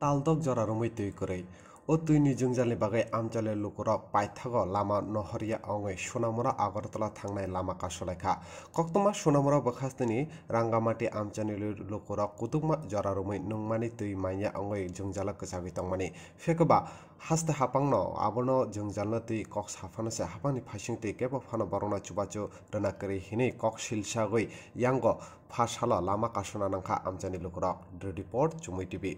तालदक जरा रुमै तुई करे ओ तुइनि जोंजालनि बागै आमचाले लुकुरक पाइथागो लामा नहरिया अंगै सोनामुरा आगरतला थांनाय लामा कासलायखा कक्तमा सोनामुरा बखास्तनि रांगामाटी आमचानि लुकुरक कुतुकमा जरा रुमै नंमानि तुई माइया अंगै जोंजाला कसागै तंमानि फेकबा हास्ते हापांनो आबनो जोंजालनो तुई कक साफानसे हापानि फाइसिं तुई केबो फानो बरना चुबाचो रना करि हिनै कक सिलसागै यांगो फासाला लामा कासना नांखा आमचानि लुकुरक रिपोर्ट चुमै टिभि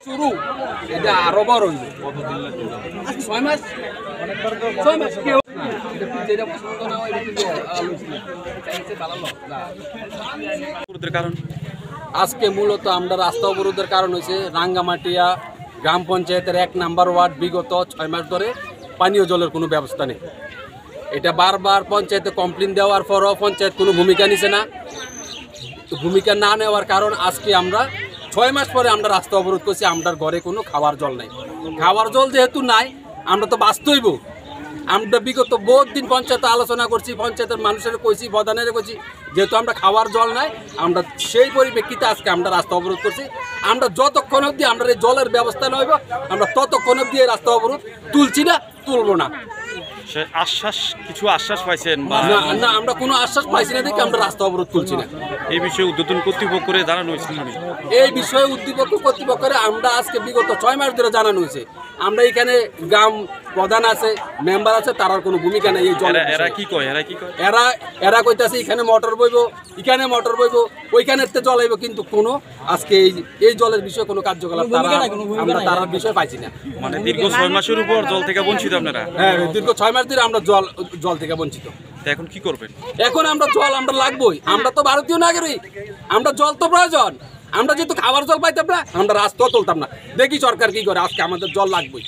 শুরু এটা আরো বড় হইল 6 মাস কি যেটা পছন্দ না হয় এটা কারণ আজকে মূলত আমরা রাস্তা অবরোধের কারণ হইছে রাঙ্গামাটিয়া গ্রাম পঞ্চায়েতের 1 নাম্বার ওয়ার্ড বিগত 6 মাস ধরে পানীয় জলের কোনো ব্যবস্থা নেই। এটা বারবার পঞ্চায়েতে কমপ্লেইন দেওয়ার পরও পঞ্চায়েত কোনো ভূমিকা নিছে না। তো ভূমিকা না নেওয়ার কারণ আজকে আমরা 6 মাস পরে আমরা রাস্তা অবরোধ করছি। আমরা ঘরে কোনো খাওয়ার জল নাই। খাওয়ার জল যেহেতু নাই আমরা তো বাঁচতেইব। আমরা বিগত বহুত দিন পঞ্চায়েতে আলোচনা করছি, পঞ্চায়েতের মানুষের কইছি, প্রধানের কইছি, যেহেতু আমরা খাওয়ার জল নাই আমরা সেই পরিপ্রেক্ষিতে আজকে আমরা রাস্তা অবরোধ করছি। আমরা যতক্ষণ অবধি আমরা এই জলের ব্যবস্থা নইব আমরা ততক্ষণ অবধি এই রাস্তা অবরোধ তুলছি না, তুলব না। কিছু আশ্বাস পাইছেন? না, আমরা কোনো আশ্বাস পাইছি না দেখে আমরা রাস্তা অবরোধ তুলছি না। এই বিষয়ে উদ্বোধন কর্তৃপক্ষের জানানো হয়েছে? এই বিষয়ে কর্তৃপক্ষের আমরা আজকে বিগত 6 মাস ধরে জানানো হয়েছে। আমরা এখানে গ্রাম প্রধান আছে, মেম্বার আছে, তার কোনো ভূমিকা নেই। এই জল এরা কি কয়? এরা কইতাছে এখানে মোটর বইব, এখানে মোটর বইব, ওইখানে জল আইব, কিন্তু কোনো আজকে এই জলের বিষয়ে কোনো কার্যকলাপ আমরা তার বিষয় পাইছি না। মানে দীর্ঘ 6 মাসের উপর জল থেকে বঞ্চিত আপনারা? হ্যাঁ, দীর্ঘ 6 মাস ধরে আমরা জল থেকে বঞ্চিত। এখন কি করবেন? এখন আমরা জল আমরা লাগবই। আমরা তো ভারতীয় নাগরিক, আমরা জল তো প্রয়োজন। আমরা যেহেতু খাবার জল পাইতাম না আমরা রাস্তা তুলতাম না। দেখি সরকার কি করে, আজকে আমাদের জল লাগবেই।